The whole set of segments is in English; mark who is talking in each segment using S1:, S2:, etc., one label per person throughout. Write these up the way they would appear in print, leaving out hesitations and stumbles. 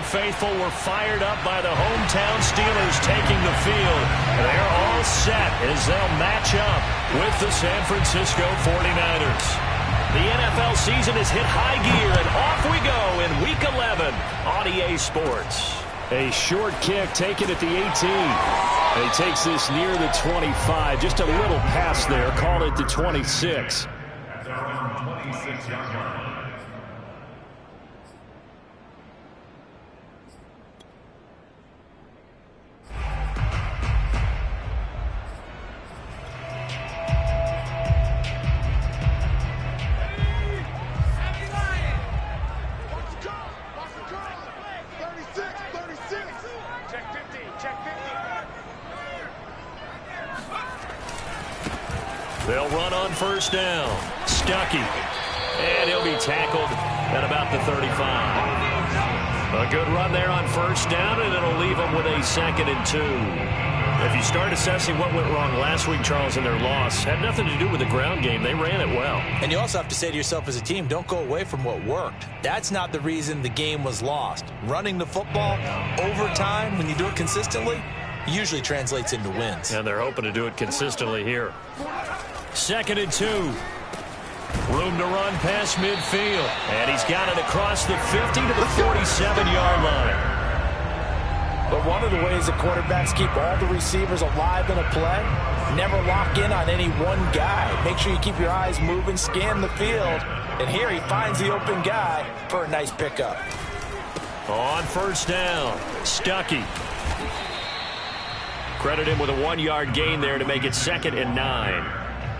S1: faithful were fired up by the hometown Steelers taking the field. They're all set as they'll match up with the San Francisco 49ers. The NFL season has hit high gear, and off we go in Week 11 on EA Sports.
S2: A short kick taken at the 18. He takes this near the 25. Just a little pass there. Call it the 26.
S1: They'll run on first down. Stuckey. And he'll be tackled at about the 35. A good run there on first down, and it'll leave them with a 2nd and 2. If you start assessing what went wrong last week, Charles, in their loss, had nothing to do with the ground game. They ran it well.
S3: And you also have to say to yourself as a team, don't go away from what worked. That's not the reason the game was lost. Running the football over time, when you do it consistently, usually translates into wins.
S1: And they're hoping to do it consistently here. 2nd and 2. Room to run past midfield. And he's got it across the 50 to the 47-yard line.
S3: But one of the ways that quarterbacks keep all the receivers alive in a play, never lock in on any one guy. Make sure you keep your eyes moving, scan the field. And here he finds the open guy for a nice pickup.
S1: On first down, Stuckey. Credit him with a 1-yard gain there to make it 2nd and 9.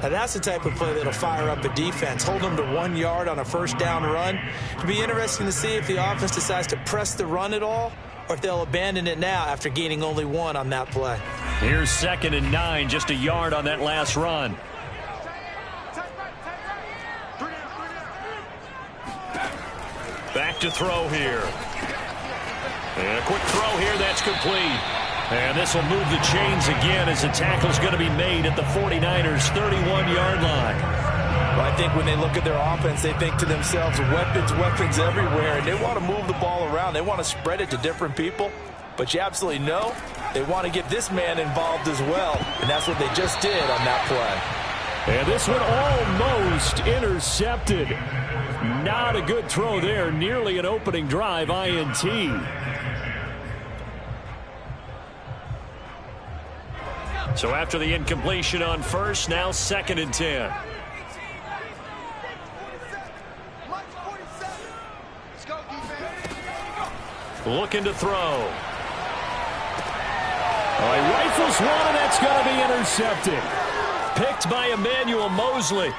S3: Now that's the type of play that'll fire up a defense. Hold them to 1 yard on a first down run. It'll be interesting to see if the offense decides to press the run at all, or if they'll abandon it now after gaining only 1 on that play.
S1: Here's 2nd and 9, just a yard on that last run. Back to throw here. And a quick throw here, that's complete. And this will move the chains again as the tackle's going to be made at the 49ers' 31-yard line.
S3: Well, I think when they look at their offense, they think to themselves, weapons, weapons everywhere, and they want to move the ball around. They want to spread it to different people. But you absolutely know they want to get this man involved as well, and that's what they just did on that play.
S2: And this one almost intercepted. Not a good throw there. Nearly an opening drive INT.
S1: So after the incompletion on first, now 2nd and 10. Looking to throw.
S2: He rifles one, and that's going to be intercepted.
S1: Picked by Emmanuel Mosley.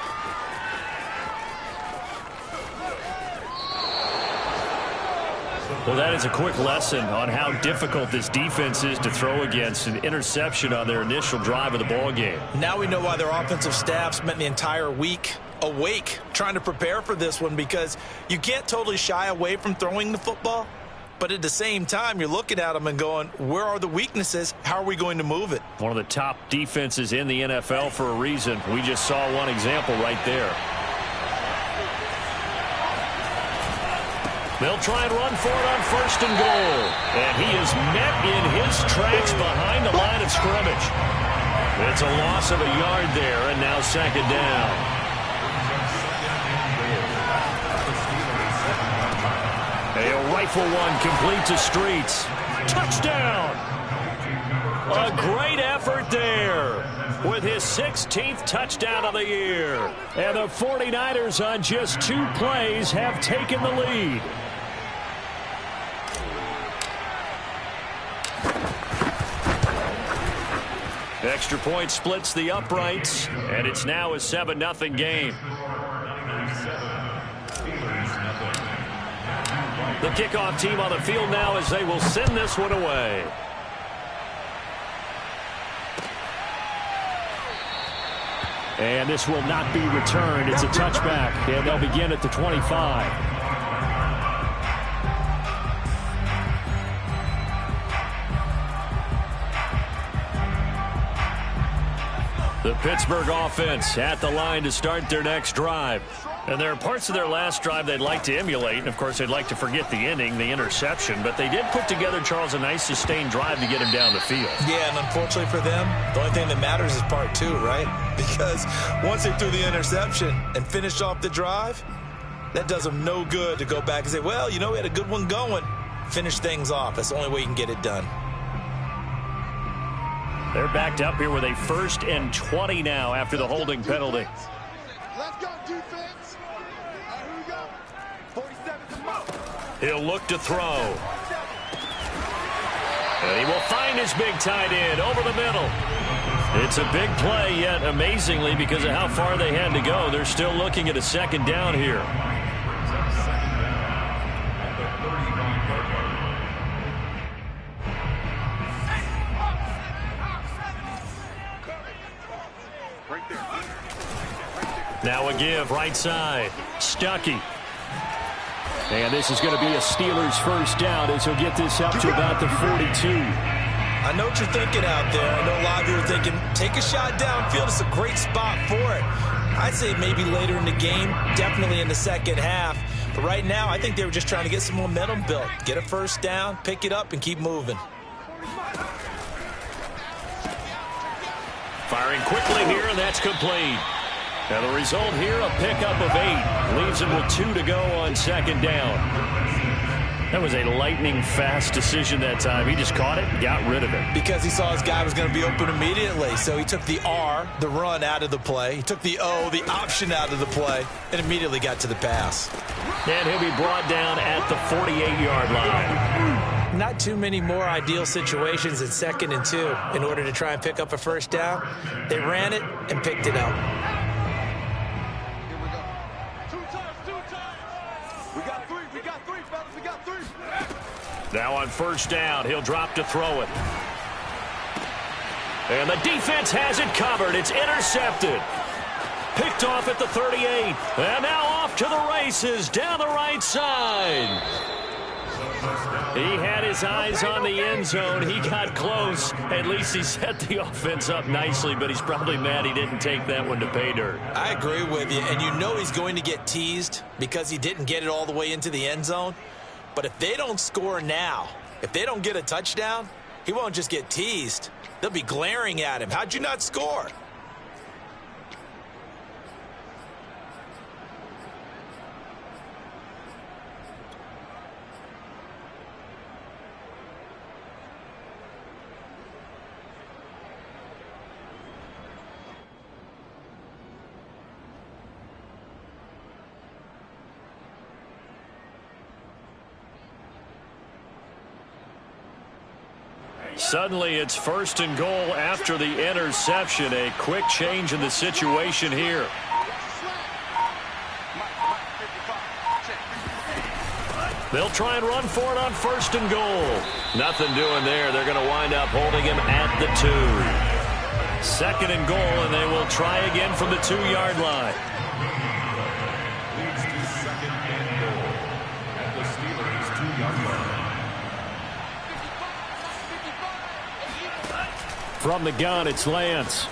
S1: Well, that is a quick lesson on how difficult this defense is to throw against. An interception on their initial drive of the ball game.
S3: Now we know why their offensive staff spent the entire week awake trying to prepare for this one, because you can't totally shy away from throwing the football, but at the same time you're looking at them and going, where are the weaknesses? How are we going to move it?
S1: One of the top defenses in the NFL for a reason. We just saw one example right there. They'll try and run for it on 1st and goal. And he is met in his tracks behind the line of scrimmage. It's a loss of a yard there, and now 2nd down. They'll rifle one complete to Streets. Touchdown! A great effort there with his 16th touchdown of the year.
S2: And the 49ers on just 2 plays have taken the lead.
S1: Extra point splits the uprights, and it's now a 7-0 game. The kickoff team on the field now as they will send this one away.
S2: And this will not be returned. It's a touchback, and they'll begin at the 25.
S1: The Pittsburgh offense at the line to start their next drive. And there are parts of their last drive they'd like to emulate. And, of course, they'd like to forget the inning, the interception. But they did put together, Charles, a nice sustained drive to get him down the field.
S3: Yeah, and unfortunately for them, the only thing that matters is part two, right? Because once they threw the interception and finished off the drive, that does them no good to go back and say, well, you know, we had a good one going. Finish things off. That's the only way you can get it done.
S1: They're backed up here with a 1st and 20 now after the holding penalty.
S4: Let's go, defense. Here we go. 47
S1: He'll look to throw. And he will find his big tight end over the middle. It's a big play, yet amazingly, because of how far they had to go, they're still looking at a 2nd down here. Now a give, right side. Stuckey. And this is going to be a Steelers 1st down as he'll get this up to about the 42.
S3: I know what you're thinking out there. I know a lot of you are thinking, take a shot downfield. It's a great spot for it. I'd say maybe later in the game, definitely in the second half. But right now, I think they were just trying to get some momentum built. Get a 1st down, pick it up, and keep moving.
S1: Firing quickly here, and that's complete. Now the result here, a pickup of 8. Leaves him with 2 to go on 2nd down. That was a lightning-fast decision that time. He just caught it and got rid of it.
S3: Because he saw his guy was going to be open immediately. So he took the R, the run, out of the play. He took the O, the option, out of the play, and immediately got to the pass.
S1: And he'll be brought down at the 48-yard line.
S3: Not too many more ideal situations in 2nd and 2 in order to try and pick up a 1st down. They ran it and picked it up.
S1: Now on 1st down, he'll drop to throw it. And the defense has it covered. It's intercepted. Picked off at the 38. And now off to the races down the right side. He had his eyes on the end zone. He got close. At least he set the offense up nicely, but he's probably mad he didn't take that one to pay dirt.
S3: I agree with you, and you know he's going to get teased because he didn't get it all the way into the end zone. But if they don't score now, if they don't get a touchdown, he won't just get teased. They'll be glaring at him. How'd you not score?
S1: Suddenly it's 1st and goal after the interception. A quick change in the situation here. They'll try and run for it on 1st and goal. Nothing doing there. They're going to wind up holding him at the 2. 2nd and goal, and they will try again from the 2-yard line. From the gun, it's Lance.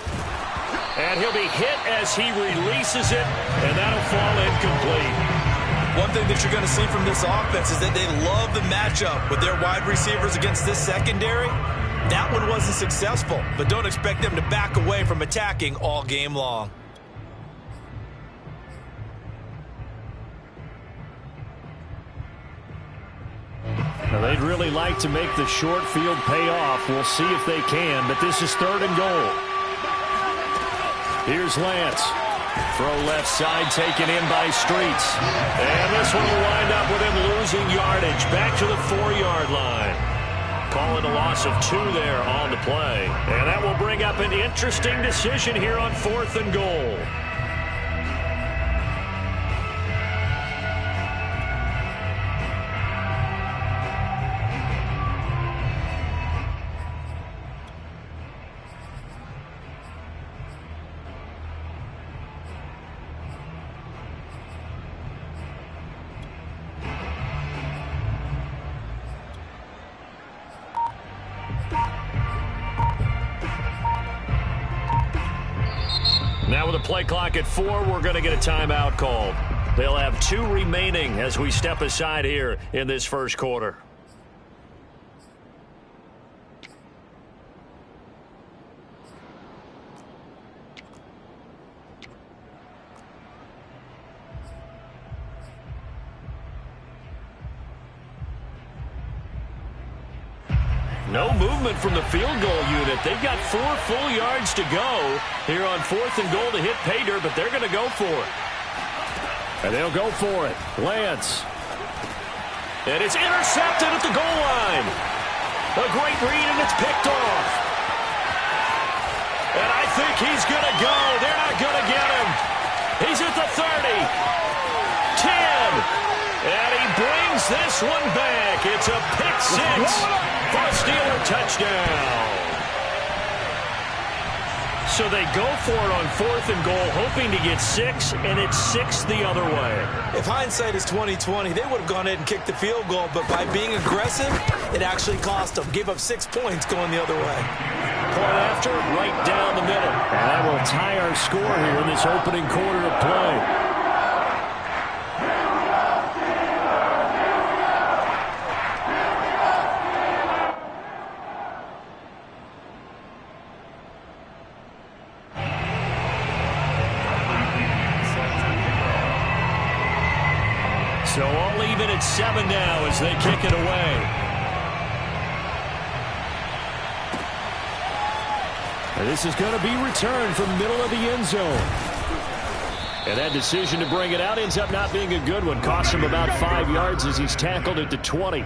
S1: And he'll be hit as he releases it, and that'll fall incomplete.
S3: One thing that you're going to see from this offense is that they love the matchup with their wide receivers against this secondary. That one wasn't successful, but don't expect them to back away from attacking all game long.
S1: Now they'd really like to make the short field pay off. We'll see if they can, but this is 3rd and goal. Here's Lance. Throw left side taken in by Streets. And this one will wind up with him losing yardage. Back to the 4-yard line. Calling a loss of 2 there on the play. And that will bring up an interesting decision here on 4th and goal. Now with a play clock at 4, we're going to get a timeout called. They'll have 2 remaining as we step aside here in this first quarter. No movement from the field goal unit. They've got 4 full yards to go here on 4th and goal to hit pay dirt, but they're going to go for it.
S2: And they'll go for it. Lance.
S1: And it's intercepted at the goal line. A great read, and it's picked off. And I think he's going to go. They're not going to get him. He's at the 30. 10. And he brings this one back. It's a pick 6 for a Steeler touchdown. So they go for it on 4th and goal, hoping to get 6, and it's 6 the other way.
S3: If hindsight is 20/20, they would have gone ahead and kicked the field goal, but by being aggressive, it actually cost them. Gave up 6 points going the other way.
S1: Point after, right down the middle.
S2: And that will tie our score here in this opening quarter of play.
S1: So all even at 7 now as they kick it away.
S2: And this is going to be returned from the middle of the end zone. And that decision to bring it out ends up not being a good one. Costs him about 5 yards as he's tackled at the 20.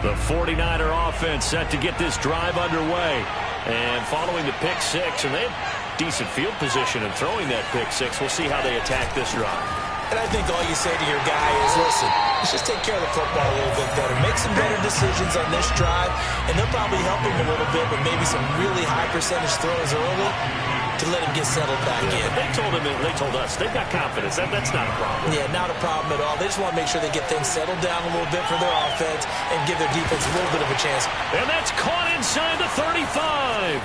S1: The 49er offense set to get this drive underway. And following the pick 6, and they have decent field position in throwing that pick 6. We'll see how they attack this drive.
S3: And I think all you say to your guy is, listen, let's just take care of the football a little bit better. Make some better decisions on this drive, and they'll probably help him a little bit with maybe some really high percentage throws early to let him get settled back in.
S1: They told us they've got confidence. That's not a problem.
S3: Yeah, not a problem at all. They just want to make sure they get things settled down a little bit for their offense and give their defense a little bit of a chance.
S1: And that's caught inside the 35.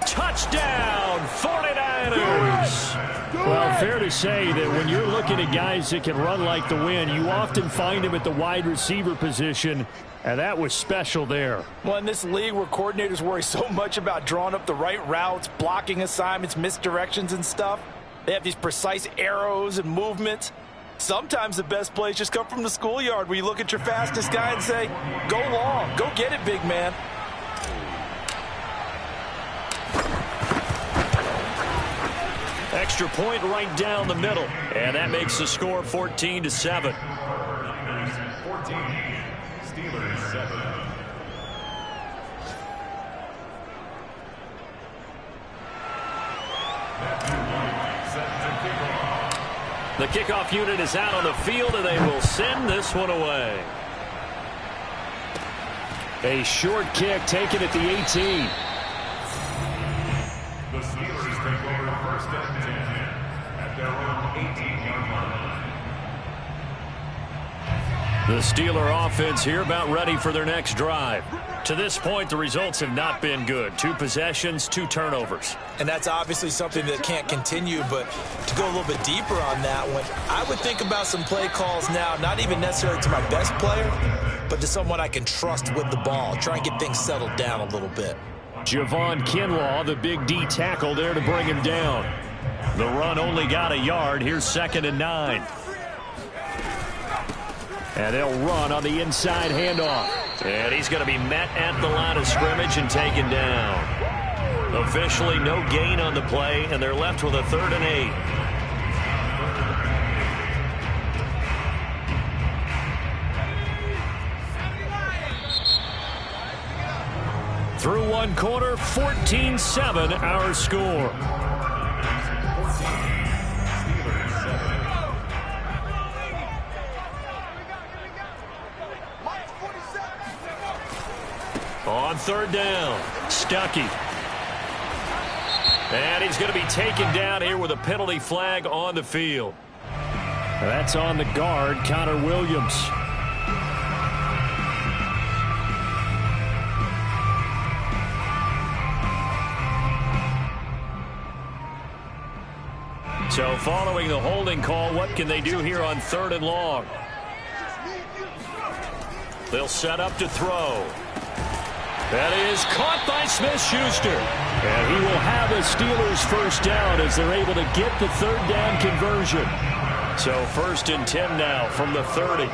S1: Touchdown, 49ers.
S2: Well, fair to say that when you're looking at guys that can run like the wind, you often find them at the wide receiver position, and that was special there.
S3: Well, in this league where coordinators worry so much about drawing up the right routes, blocking assignments, misdirections and stuff, they have these precise arrows and movements. Sometimes the best plays just come from the schoolyard where you look at your fastest guy and say, go long, go get it, big man.
S1: Extra point right down the middle. And that makes the score 14-7.
S5: 14, Steelers 7.
S1: The kickoff unit is out on the field, and they will send this one away.
S2: A short kick taken at the 18.
S5: The Steelers take over first and 10 at their own 18-yard line.
S1: The Steeler offense here about ready for their next drive. To this point, the results have not been good. 2 possessions, 2 turnovers.
S3: And that's obviously something that can't continue, but to go a little bit deeper on that one, I would think about some play calls now, not even necessarily to my best player, but to someone I can trust with the ball. Try and get things settled down a little bit.
S2: Javon Kinlaw, the big D tackle there to bring him down.
S1: The run only got a yard. Here's 2nd and 9.
S2: And they'll run on the inside handoff.
S1: And he's going to be met at the line of scrimmage and taken down. Officially no gain on the play, and they're left with a 3rd and 8. Through 1 quarter, 14-7 our score. On 3rd down, Stuckey. And he's going to be taken down here with a penalty flag on the field.
S2: That's on the guard, Connor Williams.
S1: So following the holding call, what can they do here on 3rd and long? They'll set up to throw. That is caught by Smith-Schuster.
S2: And he will have a Steelers first down as they're able to get the 3rd down conversion.
S1: So 1st and 10 now from the 30.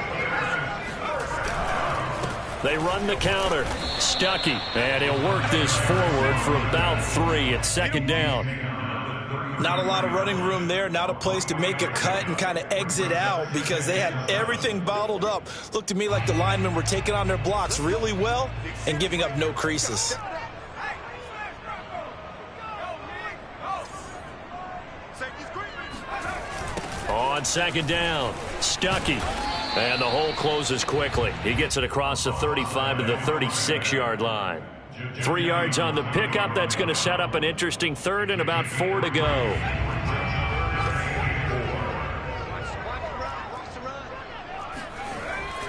S1: They run the counter. Stuckey. And he'll work this forward for about 3 at 2nd down.
S3: Not a lot of running room there, not a place to make a cut and kind of exit out because they had everything bottled up. Looked to me like the linemen were taking on their blocks really well and giving up no creases.
S1: On 2nd down, Stuckey. And the hole closes quickly. He gets it across the 35 to the 36-yard line. 3 yards on the pickup. That's going to set up an interesting 3rd and about 4 to go.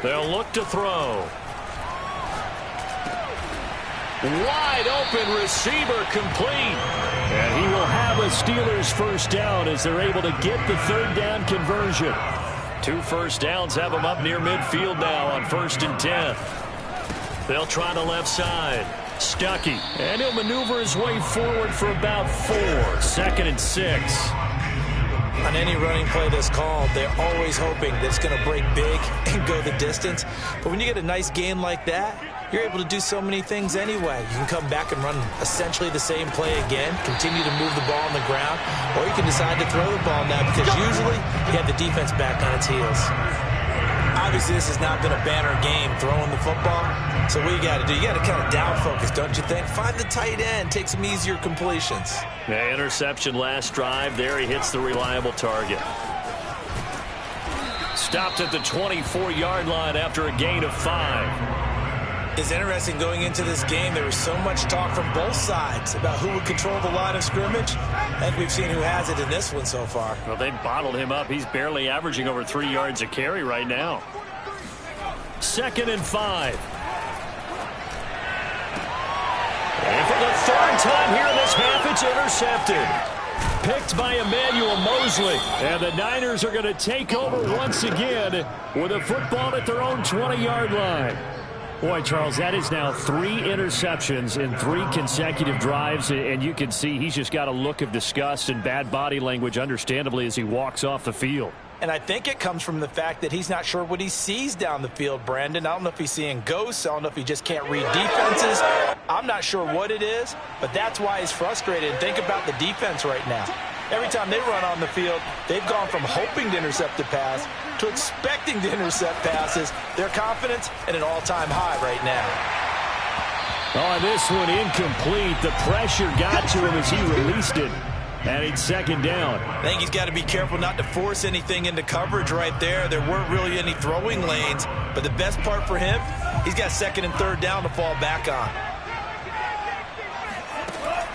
S1: They'll look to throw. Wide open receiver complete.
S2: And he will have a Steelers first down as they're able to get the 3rd down conversion.
S1: 2 first downs have them up near midfield now on 1st and 10. They'll try the left side. Stuckey. And he'll maneuver his way forward for about 4. 2nd and 6.
S3: On any running play that's called, they're always hoping that it's going to break big and go the distance. But when you get a nice gain like that, you're able to do so many things anyway. You can come back and run essentially the same play again, continue to move the ball on the ground, or you can decide to throw the ball now because usually you have the defense back on its heels. Obviously, this has not been a banner game throwing the football. So what you got to do, you got to kind of down focus, don't you think? Find the tight end, take some easier completions.
S1: Yeah, interception last drive. There he hits the reliable target. Stopped at the 24-yard line after a gain of 5.
S3: It's interesting going into this game. There was so much talk from both sides about who would control the line of scrimmage. I think we've seen who has it in this one so far.
S1: Well, they bottled him up. He's barely averaging over 3 yards a carry right now. 2nd and 5. And for the 3rd time here in this half, it's intercepted. Picked by Emmanuel Mosley.
S2: And the Niners are going to take over once again with a football at their own 20-yard line. Boy, Charles, that is now 3 interceptions in 3 consecutive drives, and you can see he's just got a look of disgust and bad body language, understandably, as he walks off the field.
S3: And I think it comes from the fact that he's not sure what he sees down the field, Brandon. I don't know if he's seeing ghosts. I don't know if he just can't read defenses. I'm not sure what it is, but that's why he's frustrated. And think about the defense right now. Every time they run on the field, they've gone from hoping to intercept the pass to expecting to intercept passes. Their confidence at an all-time high right now.
S2: Oh, this one incomplete. The pressure got to him as he released it. And it's 2nd down.
S3: I think he's got to be careful not to force anything into coverage right there. There weren't really any throwing lanes. But the best part for him, he's got 2nd and 3rd down to fall back on.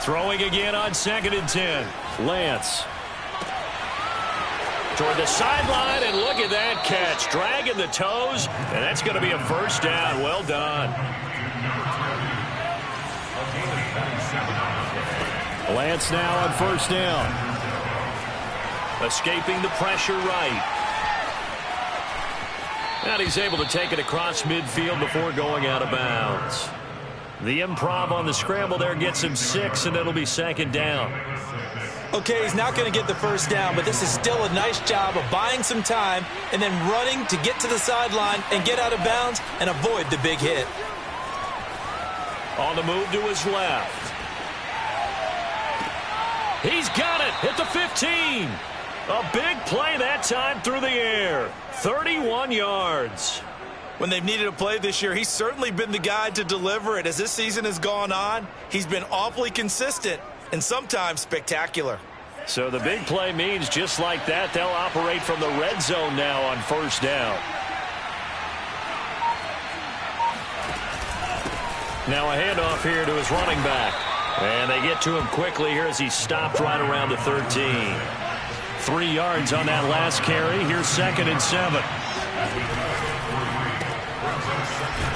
S1: Throwing again on 2nd and 10.
S2: Lance.
S1: Toward the sideline, and look at that catch. Dragging the toes, and that's going to be a first down. Well done.
S2: Lance now on 1st down.
S1: Escaping the pressure right. And he's able to take it across midfield before going out of bounds. The improv on the scramble there gets him 6, and it'll be 2nd down.
S3: Okay, he's not going to get the first down, but this is still a nice job of buying some time and then running to get to the sideline and get out of bounds and avoid the big hit.
S1: On the move to his left. He's got it at the 15. A big play that time through the air. 31 yards.
S3: When they've needed a play this year, he's certainly been the guy to deliver it. As this season has gone on, he's been awfully consistent and sometimes spectacular.
S1: So the big play means just like that, they'll operate from the red zone now on 1st down. Now a handoff here to his running back. And they get to him quickly here as he stopped right around the 13. 3 yards on that last carry. Here's 2nd and 7.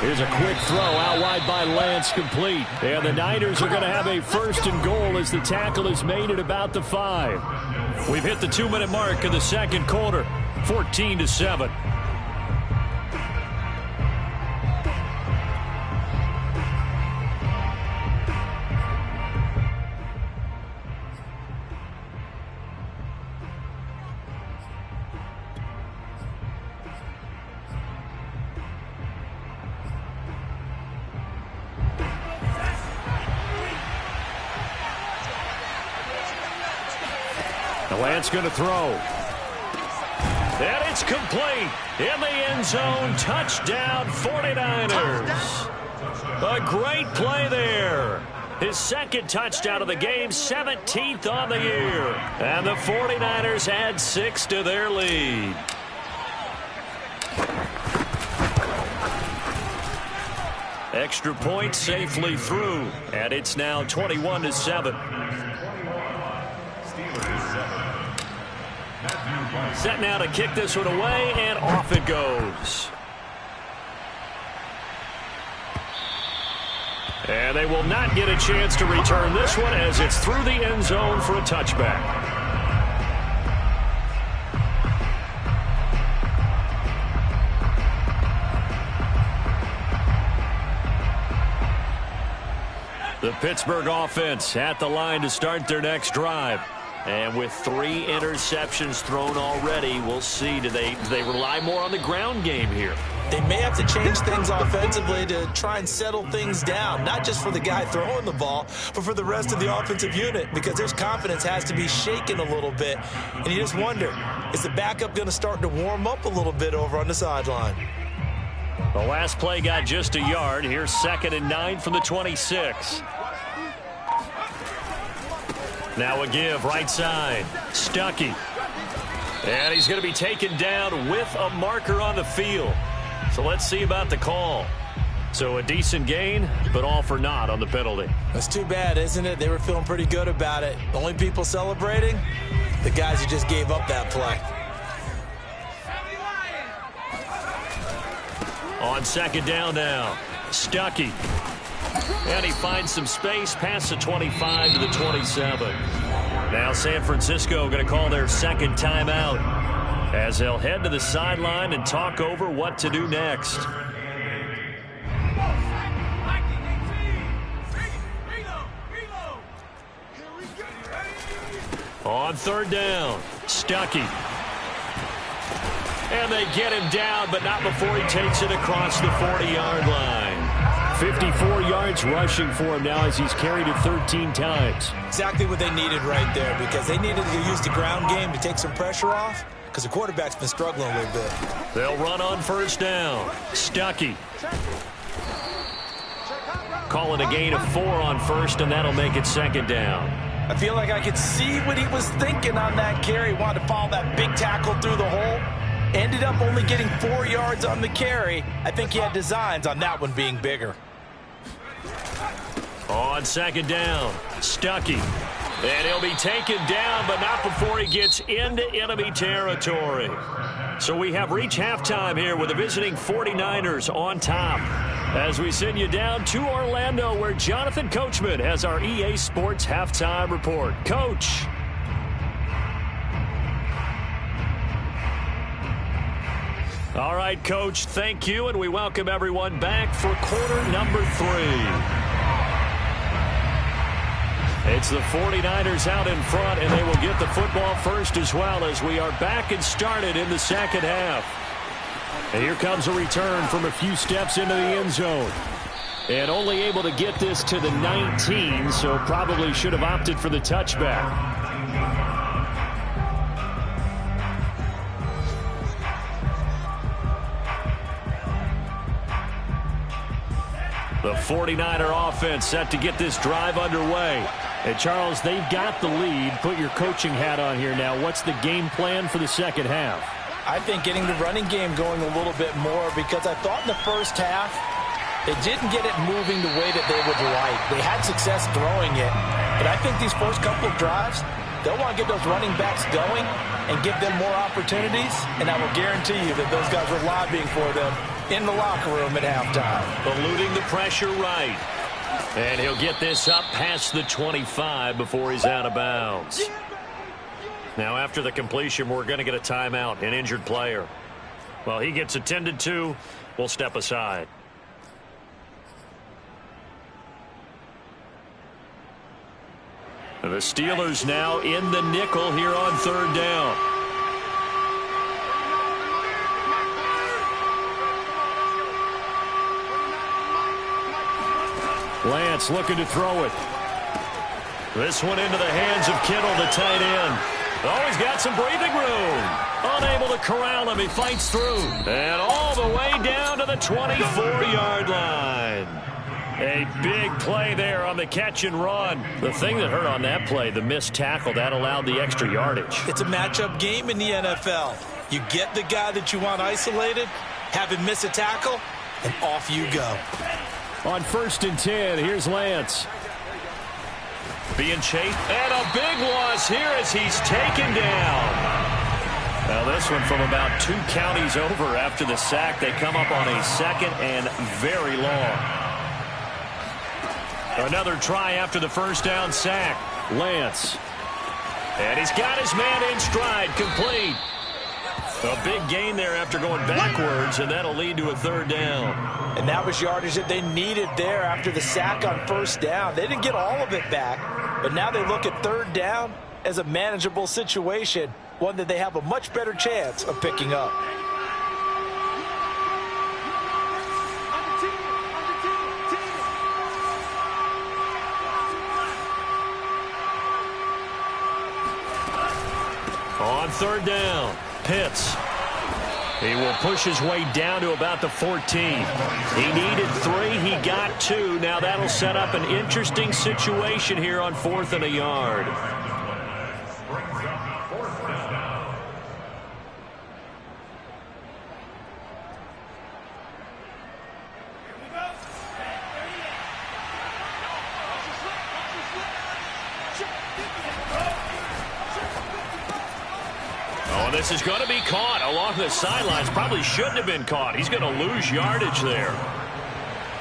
S2: Here's a quick throw out wide by Lance, complete. And the Niners are going to have a 1st and goal as the tackle is made at about the 5. We've hit the 2-minute mark of the second quarter, 14-7. Lance going to throw. And it's complete. In the end zone. Touchdown 49ers. A great play there. His 2nd touchdown of the game, 17th on the year. And the 49ers add 6 to their lead. Extra point safely through. And it's now 21-7. Set now to kick this one away, and off it goes. And they will not get a chance to return this one as it's through the end zone for a touchback. The Pittsburgh offense at the line to start their next drive. And with 3 interceptions thrown already, we'll see. Do they rely more on the ground game here?
S3: They may have to change things offensively to try and settle things down, not just for the guy throwing the ball, but for the rest of the offensive unit, because their confidence has to be shaken a little bit. And you just wonder, is the backup going to start to warm up a little bit over on the sideline?
S2: The last play got just a yard. Here's 2nd and 9 from the 26. Now a give, right side. Stuckey. And he's going to be taken down with a marker on the field. So let's see about the call. So a decent gain, but all for naught on the penalty.
S3: That's too bad, isn't it? They were feeling pretty good about it. The only people celebrating, the guys who just gave up that play.
S2: On 2nd down now, Stuckey. And he finds some space past the 25 to the 27. Now San Francisco going to call their 2nd timeout as they'll head to the sideline and talk over what to do next. On 3rd down, Stuckey. And they get him down, but not before he takes it across the 40-yard line. 54 yards rushing for him now as he's carried it 13 times.
S3: Exactly what they needed right there, because they needed to use the ground game to take some pressure off, because the quarterback's been struggling a little bit.
S2: They'll run on 1st down. Stuckey. Call it a gain of 4 on 1st, and that'll make it 2nd down.
S3: I feel like I could see what he was thinking on that carry. He wanted to follow that big tackle through the hole. Ended up only getting 4 yards on the carry. I think he had designs on that one being bigger.
S2: On 2nd down, Stuckey. And he'll be taken down, but not before he gets into enemy territory. So we have reached halftime here with the visiting 49ers on top. As we send you down to Orlando, where Jonathan Coachman has our EA Sports halftime report. Coach. All right, Coach, thank you, and we welcome everyone back for quarter number 3. It's the 49ers out in front, and they will get the football first as well as we are back and started in the second half. And here comes a return from a few steps into the end zone. And only able to get this to the 19, so probably should have opted for the touchback. The 49er offense set to get this drive underway. And, Charles, they've got the lead. Put your coaching hat on here now. What's the game plan for the second half?
S3: I think getting the running game going a little bit more, because I thought in the first half They didn't get it moving the way that they would like. They had success throwing it, but I think these first couple of drives, they'll want to get those running backs going and give them more opportunities, and I will guarantee you that those guys were lobbying for them in the locker room at halftime.
S1: Eluding the pressure right. And he'll get this up past the 25 before he's out of bounds. Now, after the completion, we're going to get a timeout, an injured player. Well, he gets attended to. We'll step aside. The Steelers now in the nickel here on third down.
S2: Lance looking to throw it.
S1: This one into the hands of Kittle, the tight end. Oh, he's got some breathing room. Unable to corral him. He fights through. And all the way down to the 24-yard line.
S2: A big play there on the catch and run.
S1: The thing that hurt on that play, the missed tackle, that allowed the extra yardage.
S3: It's a matchup game in the NFL. You get the guy that you want isolated, have him miss a tackle, and off you go.
S2: On 1st and 10, here's Lance.
S1: Being chased, and a big loss here as he's taken down. Now this one from about 2 counties over after the sack. They come up on a second and very long. Another try after the first down sack.
S2: Lance.
S1: And he's got his man in stride, complete. A big gain there after going backwards, and that'll lead to a third down.
S3: And that was yardage that they needed there after the sack on first down. They didn't get all of it back, but now they look at third down as a manageable situation, one that they have a much better chance of picking up.
S1: On third down, Pitts. He will push his way down to about the 14. He needed 3. He got 2. Now that'll set up an interesting situation here on 4th and a yard. This is going to be caught along the sidelines. Probably shouldn't have been caught. He's going to lose yardage there.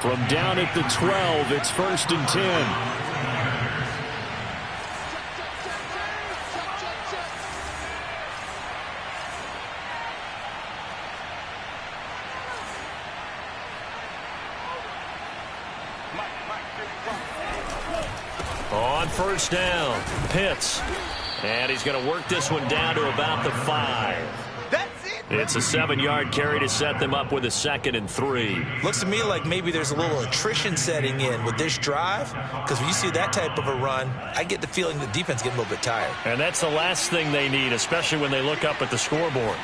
S2: From down at the 12, it's 1st and 10.
S1: On first down, Pitts. And he's going to work this one down to about the 5.
S4: That's it.
S1: It's a 7-yard carry to set them up with a 2nd and 3.
S3: Looks to me like maybe there's a little attrition setting in with this drive, because when you see that type of a run, I get the feeling the defense getting a little bit tired.
S1: And that's the last thing they need, especially when they look up at the scoreboard.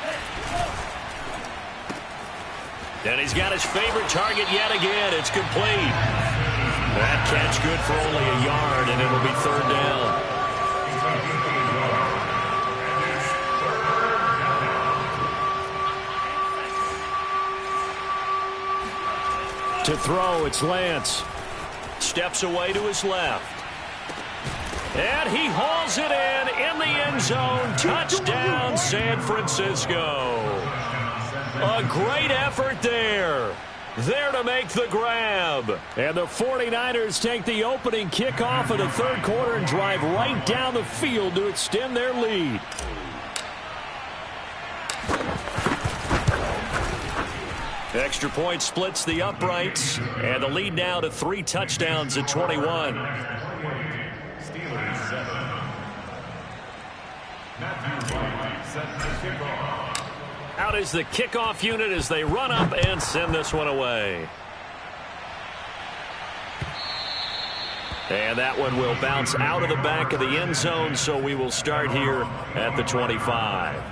S1: And he's got his favorite target yet again. It's complete. That catch good for only a yard, and it'll be third down.
S2: To throw, it's Lance.
S1: Steps away to his left. And he hauls it in the end zone. Touchdown, San Francisco. A great effort there. There to make the grab.
S2: And the 49ers take the opening kickoff of the third quarter and drive right down the field to extend their lead.
S1: Extra point splits the uprights, and the lead now to 3 touchdowns at 21.
S5: Steelers 7. Matthew White sets the kickoff.
S1: Out is the kickoff unit as they run up and send this one away. And that one will bounce out of the back of the end zone, so we will start here at the 25.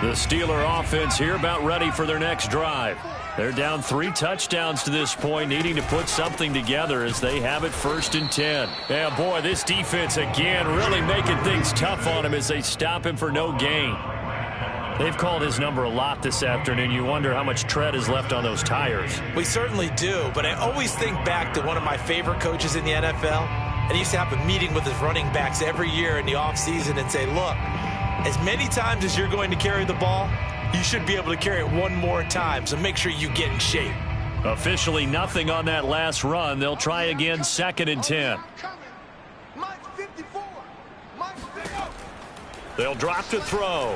S1: The Steeler offense here about ready for their next drive. They're down 3 touchdowns to this point, needing to put something together as they have it 1st and 10.
S2: Yeah, boy, this defense again really making things tough on him as they stop him for no gain. They've called his number a lot this afternoon. You wonder how much tread is left on those tires.
S3: We certainly do, but I always think back to one of my favorite coaches in the NFL. And he used to have a meeting with his running backs every year in the offseason and say, look, as many times as you're going to carry the ball, you should be able to carry it one more time, so make sure you get in shape.
S2: Officially nothing on that last run. They'll try again, 2nd and 10. They'll drop to throw.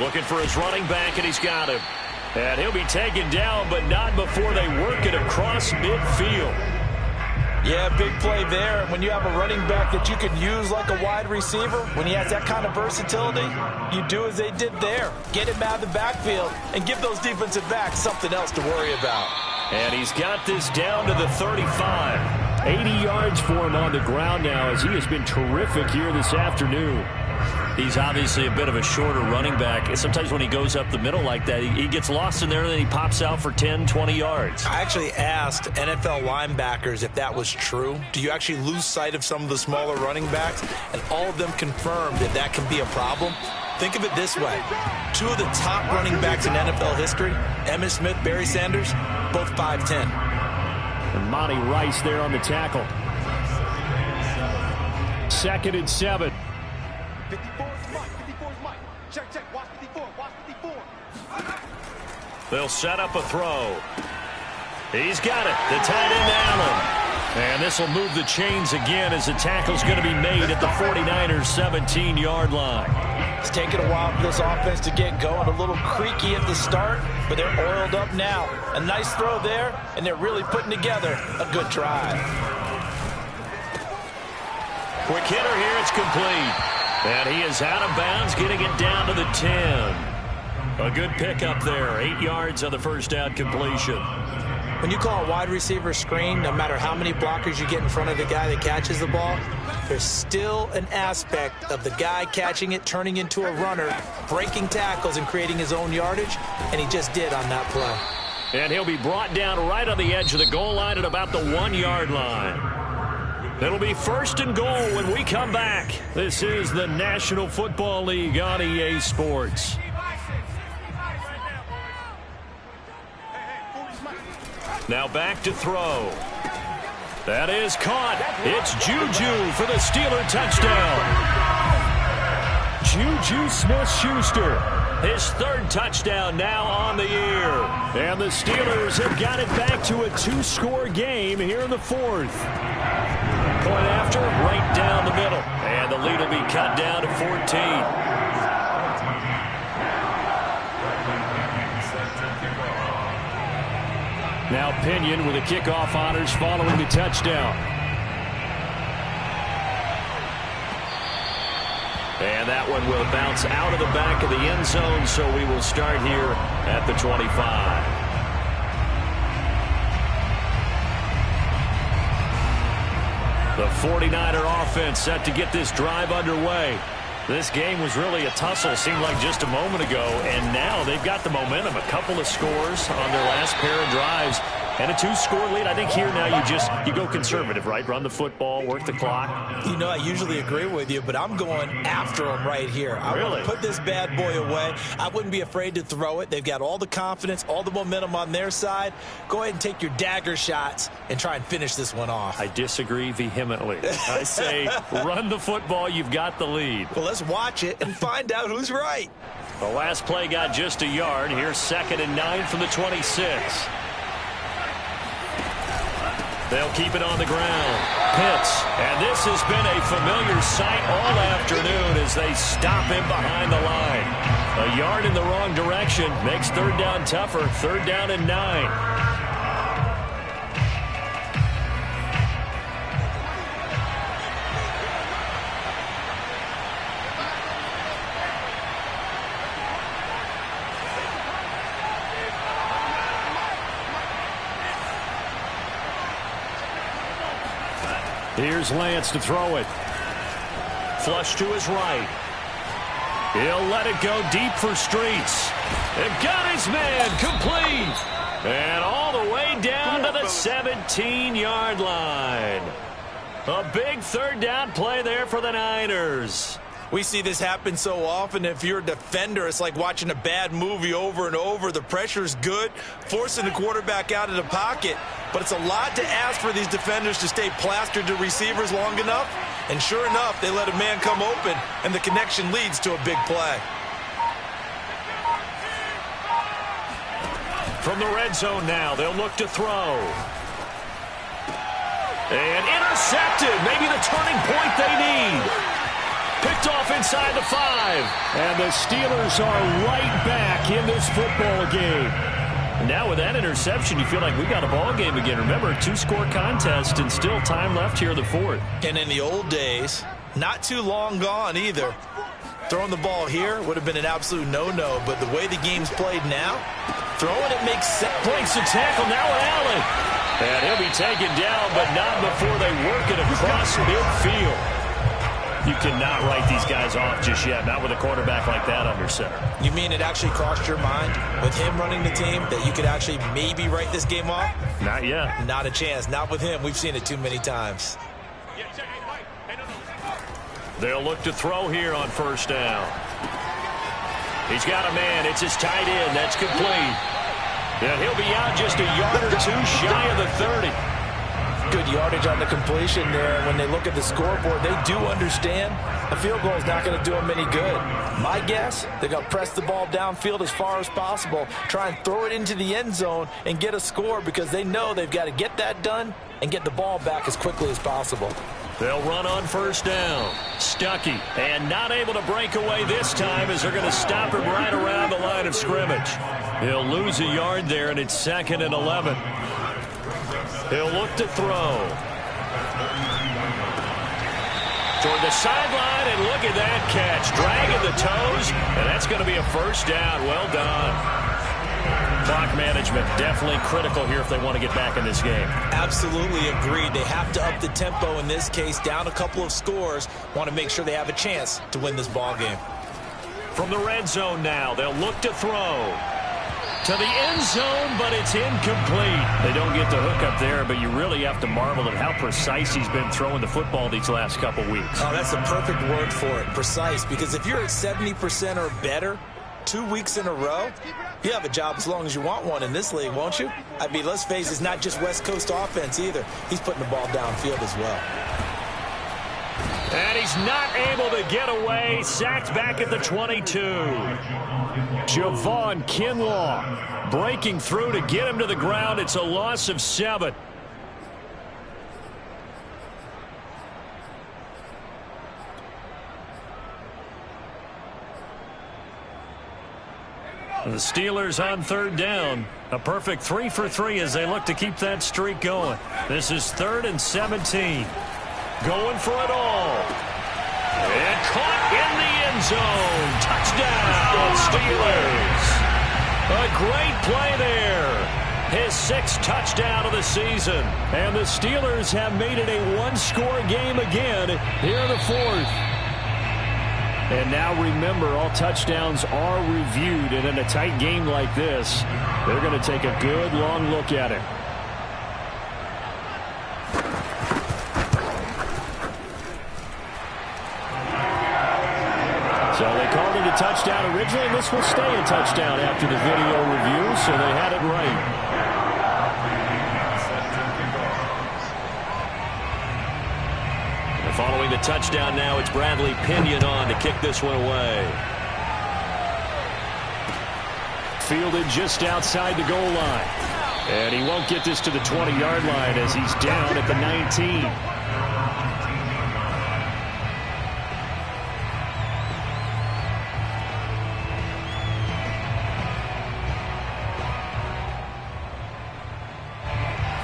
S2: Looking for his running back, and he's got him. And he'll be taken down, but not before they work it across midfield.
S3: Yeah, big play there. When you have a running back that you can use like a wide receiver, when he has that kind of versatility, you do as they did there. Get him out of the backfield and give those defensive backs something else to worry about.
S2: And he's got this down to the 35. 80 yards for him on the ground now as he has been terrific here this afternoon. He's obviously a bit of a shorter running back. Sometimes when he goes up the middle like that, he gets lost in there and then he pops out for 10, 20 yards.
S3: I actually asked NFL linebackers if that was true. Do you actually lose sight of some of the smaller running backs? And all of them confirmed that that can be a problem. Think of it this way. 2 of the top running backs in NFL history, Emmitt Smith, Barry Sanders, both 5'10".
S2: And Monty Rice there on the tackle. 2nd and 7.
S4: 54 is Mike. 54 is Mike. Check. Watch 54. Watch 54.
S2: They'll set up a throw. He's got it. The tight end, Allen. And this will move the chains again as the tackle's going to be made at the 49ers' 17-yard line.
S3: It's taken a while for this offense to get going. A little creaky at the start, but they're oiled up now. A nice throw there, and they're really putting together a good drive.
S2: Quick hitter here. It's complete. And he is out of bounds, getting it down to the 10. A good pickup there. 8 yards on the first down completion.
S3: When you call a wide receiver screen, no matter how many blockers you get in front of the guy that catches the ball, there's still an aspect of the guy catching it, turning into a runner, breaking tackles and creating his own yardage, and he just did on that play.
S2: And he'll be brought down right on the edge of the goal line at about the 1-yard line. It'll be 1st and goal when we come back. This is the National Football League on EA Sports. Now back to throw. That is caught. It's Juju for the Steeler touchdown. Juju Smith-Schuster, his 3rd touchdown now on the year. And the Steelers have got it back to a 2-score game here in the 4th. Point after, right down the middle. And the lead will be cut down to 14. Now Pinion with the kickoff honors following the touchdown. And that one will bounce out of the back of the end zone, so we will start here at the 25. The 49er offense set to get this drive underway. This game was really a tussle, seemed like just a moment ago, and now they've got the momentum. A couple of scores on their last pair of drives and a 2-score lead. I think here now you go conservative, right? Run the football, work the clock.
S3: You know, I usually agree with you, but I'm going after them right here. I want to put this bad boy away. I wouldn't be afraid to throw it. They've got all the confidence, all the momentum on their side. Go ahead and take your dagger shots and try and finish this one off.
S2: I disagree vehemently. I say run the football. You've got the lead.
S3: Well, let's watch it and find out who's right.
S2: The last play got just a yard. Here's 2nd and 9 from the 26. They'll keep it on the ground. Pitts. And this has been a familiar sight all afternoon as they stop him behind the line. A yard in the wrong direction makes 3rd down tougher. 3rd down and 9. Here's Lance to throw it. Flush to his right. He'll let it go deep for Streets. They've got his man complete. And all the way down to the 17-yard line. A big 3rd down play there for the Niners.
S3: We see this happen so often. If you're a defender, it's like watching a bad movie over and over. The pressure's good, forcing the quarterback out of the pocket. But it's a lot to ask for these defenders to stay plastered to receivers long enough. And sure enough, they let a man come open, and the connection leads to a big play.
S1: From the red zone now, they'll look to throw. And intercepted. Maybe the turning point they need. Picked off inside the 5.
S2: And the Steelers are right back in this football game.
S1: Now with that interception, you feel like we got a ball game again. Remember, 2-score contest and still time left here in the 4th.
S3: And in the old days, not too long gone either. Throwing the ball here would have been an absolute no-no, but the way the game's played now, throwing it makes sense.
S1: Breaks the tackle now with Allen. And he'll be taken down, but not before they work it across midfield. You cannot write these guys off just yet, not with a quarterback like that under center.
S3: You mean it actually crossed your mind with him running the team that you could actually maybe write this game off?
S1: Not yet.
S3: Not a chance. Not with him. We've seen it too many times.
S1: They'll look to throw here on first down. He's got a man. It's his tight end. That's complete. And he'll be out just a yard or two shy of the 30.
S3: Good yardage on the completion there. When they look at the scoreboard, they do understand a field goal is not going to do them any good. My guess, they're going to press the ball downfield as far as possible, try and throw it into the end zone and get a score because they know they've got to get that done and get the ball back as quickly as possible.
S1: They'll run on first down. Stuckey, and not able to break away this time as they're going to stop him right around the line of scrimmage. He'll lose a yard there, and it's 2nd and 11. He'll look to throw. Toward the sideline, and look at that catch. Dragging the toes, and that's going to be a first down. Well done. Clock management definitely critical here if they want to get back in this game.
S3: Absolutely agreed. They have to up the tempo in this case, down a couple of scores. Want to make sure they have a chance to win this ball game.
S1: From the red zone now, they'll look to throw. To the end zone, but it's incomplete. They don't get the hook up there, but you really have to marvel at how precise he's been throwing the football these last couple weeks.
S3: Oh, that's the perfect word for it, precise. Because if you're at 70% or better 2 weeks in a row, you have a job as long as you want one in this league, won't you? I mean, let's face it, it's not just West Coast offense either. He's putting the ball downfield as well.
S1: And he's not able to get away. Sacked back at the 22.
S2: Javon Kinlaw breaking through to get him to the ground. It's a loss of 7.
S1: The Steelers on third down. A perfect 3 for 3 as they look to keep that streak going. This is 3rd and 17. Going for it all. And caught in the end zone. Touchdown, Steelers. A great play there. His 6th touchdown of the season.
S2: And the Steelers have made it a one-score game again here in the 4th. And now remember, all touchdowns are reviewed. And in a tight game like this, they're going to take a good long look at it. So they called it a touchdown originally. This will stay a touchdown after the video review, so they had it right.
S1: And following the touchdown now, it's Bradley Pinion on to kick this one away.
S2: Fielded just outside the goal line. And he won't get this to the 20-yard line as he's down at the 19.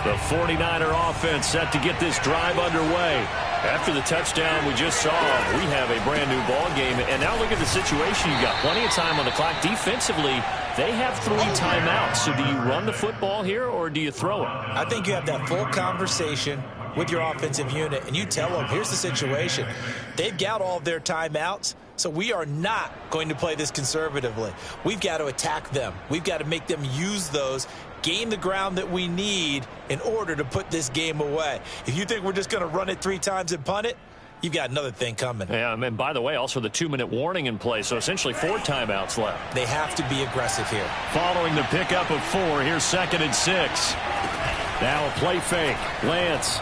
S1: The 49er offense set to get this drive underway. After the touchdown we just saw, we have a brand new ball game. And now look at the situation. You've got plenty of time on the clock. Defensively, they have 3 timeouts. So do you run the football here or do you throw it?
S3: I think you have that full conversation with your offensive unit, and you tell them, here's the situation. They've got all of their timeouts, so we are not going to play this conservatively. We've got to attack them. We've got to make them use those, gain the ground that we need in order to put this game away. If you think we're just going to run it 3 times and punt it, you got another thing coming.
S2: Yeah, and by the way, also the 2-minute warning in play, so essentially 4 timeouts left.
S3: They have to be aggressive here.
S2: Following the pickup of 4, here's 2nd and 6. Now a play fake. Lance.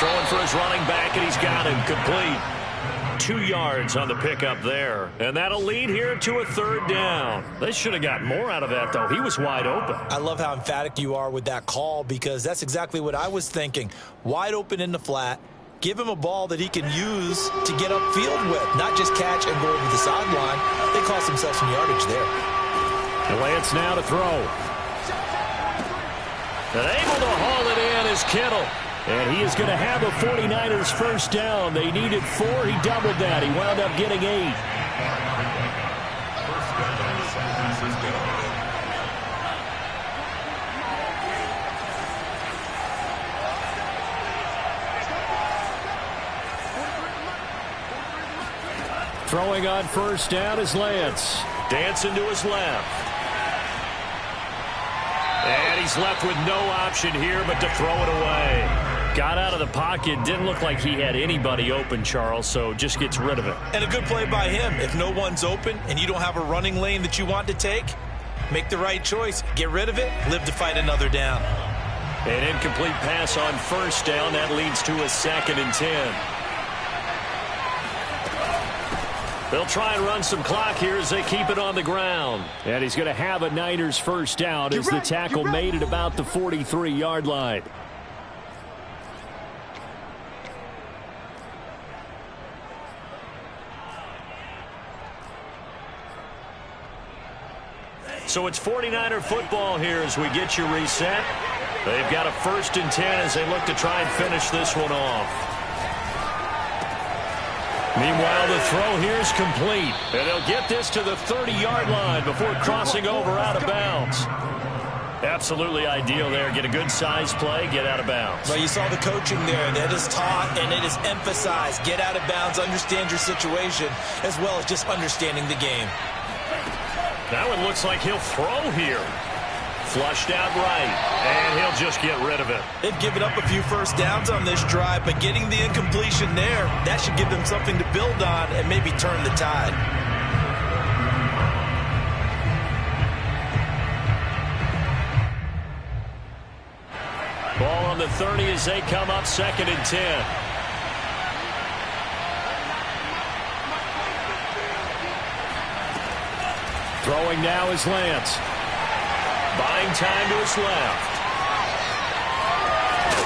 S1: Throwing for his running back, and he's got him complete. 2 yards on the pickup there. And that'll lead here to a 3rd down. They should have got more out of that, though. He was wide open.
S3: I love how emphatic you are with that call because that's exactly what I was thinking. Wide open in the flat. Give him a ball that he can use to get upfield with, not just catch and go over the sideline. They cost themselves some yardage there.
S2: Lance now to throw.
S1: And able to haul it in is Kittle.
S2: And he is going to have a 49ers first down. They needed 4. He doubled that. He wound up getting 8. Throwing on first down is Lance.
S1: Dancing to his left. And he's left with no option here but to throw it away.
S2: Got out of the pocket. Didn't look like he had anybody open, Charles, so just gets rid of it.
S3: And a good play by him. If no one's open and you don't have a running lane that you want to take, make the right choice. Get rid of it. Live to fight another down.
S1: An incomplete pass on first down. That leads to a 2nd and 10. They'll try and run some clock here as they keep it on the ground.
S2: And he's going to have a Niners first down as the tackle made at about the 43-yard line.
S1: So it's 49er football here as we get you reset. They've got a 1st and 10 as they look to try and finish this one off.
S2: Meanwhile, the throw here is complete. And they'll get this to the 30-yard line before crossing over out of bounds.
S1: Absolutely ideal there. Get a good size play, get out of bounds.
S3: Well, you saw the coaching there. That is taught and it is emphasized. Get out of bounds, understand your situation, as well as just understanding the game.
S1: That one looks like he'll throw here. Flushed out right, and he'll just get rid of it.
S3: They've given up a few first downs on this drive, but getting the incompletion there, that should give them something to build on and maybe turn the tide.
S1: Ball on the 30 as they come up 2nd and 10.
S2: Throwing now is Lance.
S1: Buying time to his left.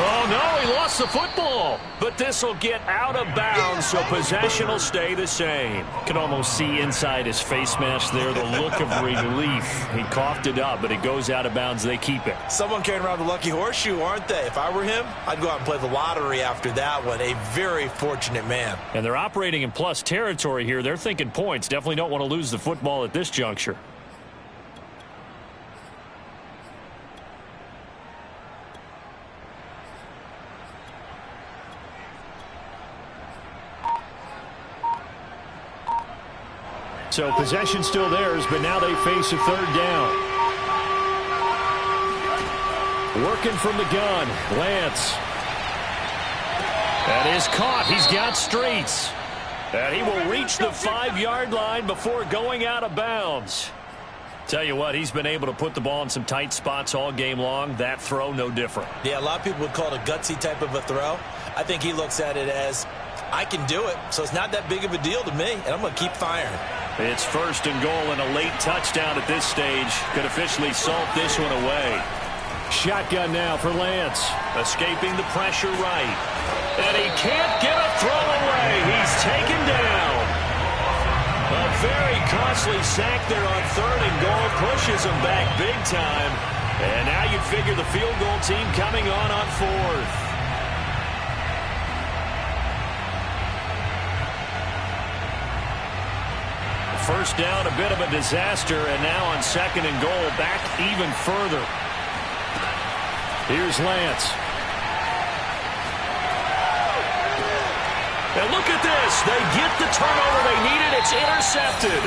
S1: Oh, no, he lost the football. But this will get out of bounds, so possession will stay the same.
S2: Can almost see inside his face mask there the look of relief. He coughed it up, but it goes out of bounds. They keep it.
S3: Someone carrying around the lucky horseshoe, aren't they? If I were him, I'd go out and play the lottery after that one. A very fortunate man.
S2: And they're operating in plus territory here. They're thinking points. Definitely don't want to lose the football at this juncture. So possession still theirs, but now they face a 3rd down. Working from the gun, Lance.
S1: That is caught. He's got streets. And he will reach the 5-yard line before going out of bounds.
S2: Tell you what, he's been able to put the ball in some tight spots all game long. That throw, no different.
S3: Yeah, a lot of people would call it a gutsy type of a throw. I think he looks at it as, I can do it, so it's not that big of a deal to me, and I'm going to keep firing.
S2: It's 1st and goal and a late touchdown at this stage. Could officially salt this one away. Shotgun now for Lance.
S1: Escaping the pressure right. And he can't get a throw away. He's taken down. A very costly sack there on 3rd and goal. Pushes him back big time. And now you'd figure the field goal team coming on 4th. First down, a bit of a disaster, and now on 2nd and goal, back even further.
S2: Here's Lance.
S1: And look at this. They get the turnover they needed. It's intercepted.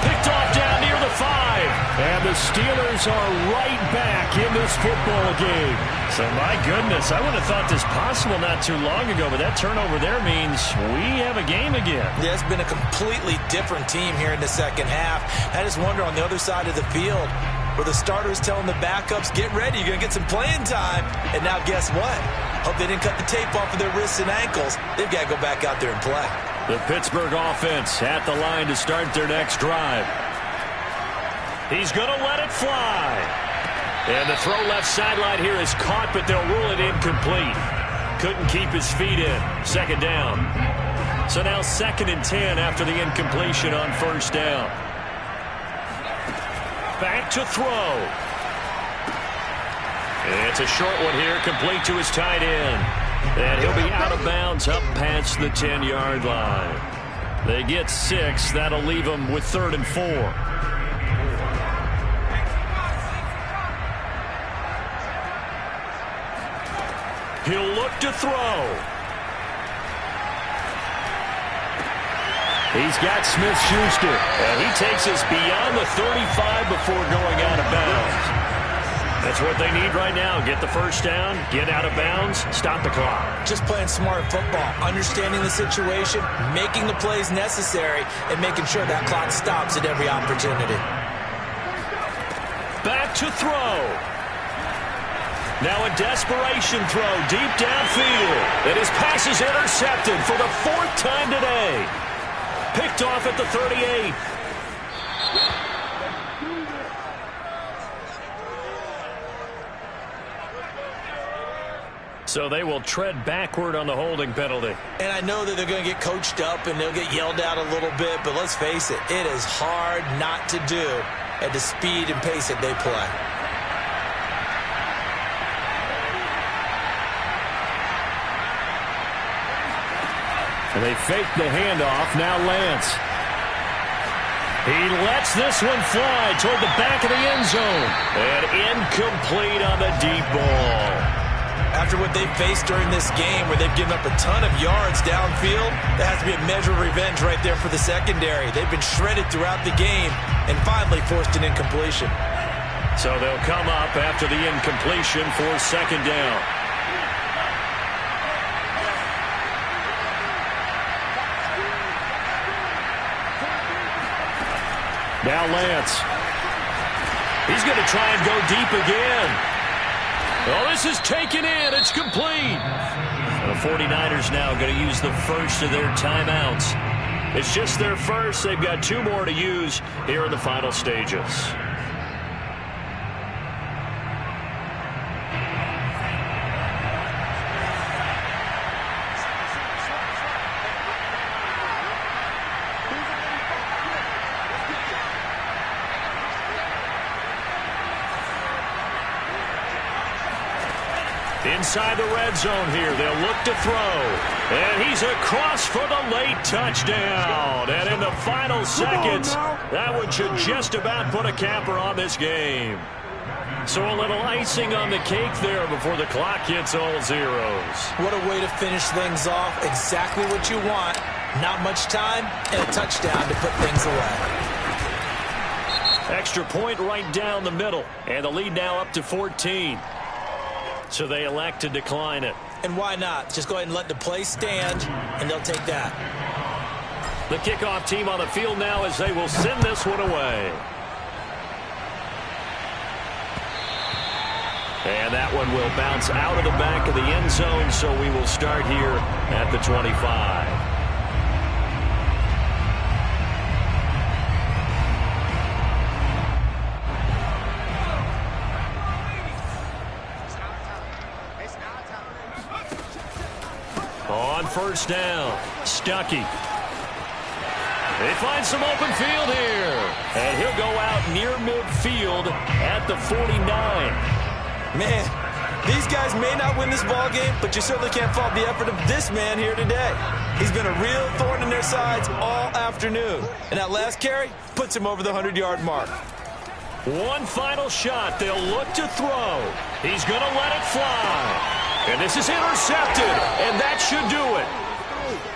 S1: Picked off down near the
S2: And the Steelers are right back in this football game. So, my goodness, I would have thought this possible not too long ago, but that turnover there means we have a game again.
S3: Yeah, it's been a completely different team here in the second half. I just wonder on the other side of the field, where the starters telling the backups, get ready, you're going to get some playing time. And now guess what? Hope they didn't cut the tape off of their wrists and ankles. They've got to go back out there and play.
S2: The Pittsburgh offense at the line to start their next drive.
S1: He's going to let it fly. And the throw left sideline here is caught, but they'll rule it incomplete. Couldn't keep his feet in. Second down. So now 2nd and 10 after the incompletion on first down. Back to throw. It's a short one here, complete to his tight end. And he'll be out of bounds up past the 10-yard line. They get 6. That'll leave them with 3rd and 4. He'll look to throw.
S2: He's got Smith-Schuster.
S1: And he takes us beyond the 35 before going out of bounds. That's what they need right now. Get the first down, get out of bounds, stop the clock.
S3: Just playing smart football, understanding the situation, making the plays necessary, and making sure that clock stops at every opportunity.
S1: Back to throw. Now a desperation throw deep downfield. And his pass is intercepted for the 4th time today. Picked off at the 38. So they will tread backward on the holding penalty.
S3: And I know that they're going to get coached up and they'll get yelled at a little bit, but let's face it, it is hard not to do at the speed and pace that they play.
S2: And they fake the handoff. Now Lance.
S1: He lets this one fly toward the back of the end zone. And incomplete on the deep ball.
S3: After what they've faced during this game where they've given up a ton of yards downfield, that has to be a measure of revenge right there for the secondary. They've been shredded throughout the game and finally forced an incompletion.
S1: So they'll come up after the incompletion for 2nd down.
S2: Now Lance.
S1: He's going to try and go deep again. Oh, this is taken in. It's complete. The 49ers now going to use the first of their timeouts. It's just their first. They've got 2 more to use here in the final stages. Inside the red zone here, they'll look to throw. And he's across for the late touchdown. And in the final seconds, that one should just about put a capper on this game. So a little icing on the cake there before the clock hits all zeros.
S3: What a way to finish things off. Exactly what you want. Not much time and a touchdown to put things away.
S1: Extra point right down the middle. And the lead now up to 14. So they elect to decline it.
S3: And why not? Just go ahead and let the play stand, and they'll take that.
S1: The kickoff team on the field now as they will send this one away. And that one will bounce out of the back of the end zone, so we will start here at the 25. On first down, Stuckey. They find some open field here. And he'll go out near midfield at the 49.
S3: Man, these guys may not win this ball game, but you certainly can't fault the effort of this man here today. He's been a real thorn in their sides all afternoon. And that last carry puts him over the 100-yard mark.
S1: One final shot. They'll look to throw. He's going to let it fly. And this is intercepted, and that should do it.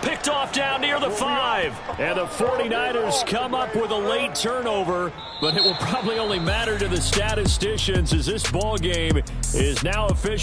S2: Picked off down near the 5. And the 49ers come up with a late turnover, but it will probably only matter to the statisticians as this ball game is now officially